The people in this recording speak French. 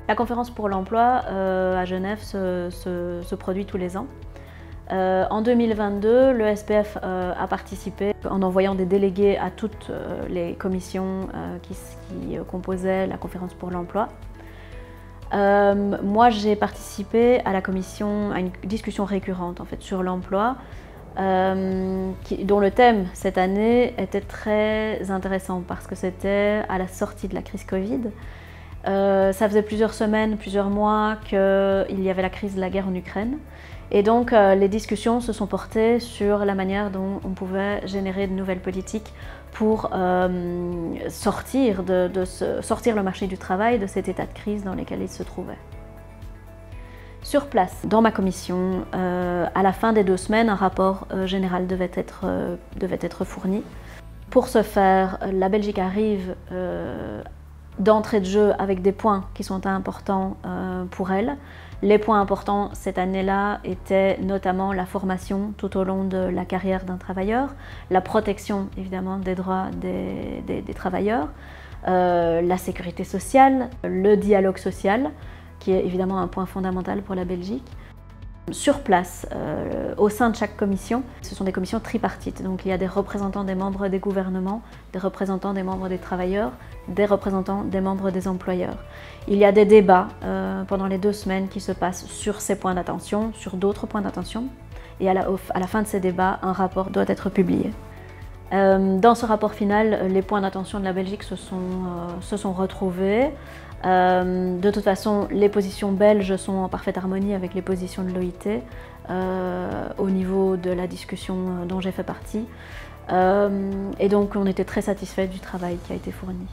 La conférence pour l'emploi à Genève se produit tous les ans. En 2022, le SPF a participé en envoyant des délégués à toutes les commissions qui composaient la conférence pour l'emploi. Moi, j'ai participé à à une discussion récurrente en fait, sur l'emploi, dont le thème cette année était très intéressant parce que c'était à la sortie de la crise Covid. Ça faisait plusieurs semaines, plusieurs mois qu'il y avait la crise de la guerre en Ukraine. Et donc les discussions se sont portées sur la manière dont on pouvait générer de nouvelles politiques pour sortir le marché du travail de cet état de crise dans lequel il se trouvait. Sur place, dans ma commission, à la fin des 2 semaines, un rapport général devait être fourni. Pour ce faire, la Belgique arrive d'entrée de jeu avec des points qui sont importants pour elle. Les points importants cette année-là étaient notamment la formation tout au long de la carrière d'un travailleur, la protection évidemment des droits des travailleurs, la sécurité sociale, le dialogue social, qui est évidemment un point fondamental pour la Belgique. Sur place, au sein de chaque commission, ce sont des commissions tripartites. Donc il y a des représentants des membres des gouvernements, des représentants des membres des travailleurs, des représentants des membres des employeurs. Il y a des débats pendant les 2 semaines qui se passent sur ces points d'attention, sur d'autres points d'attention. Et à la fin de ces débats, un rapport doit être publié. Dans ce rapport final, les points d'attention de la Belgique se sont retrouvés. De toute façon, les positions belges sont en parfaite harmonie avec les positions de l'OIT au niveau de la discussion dont j'ai fait partie. Et donc on était très satisfaits du travail qui a été fourni.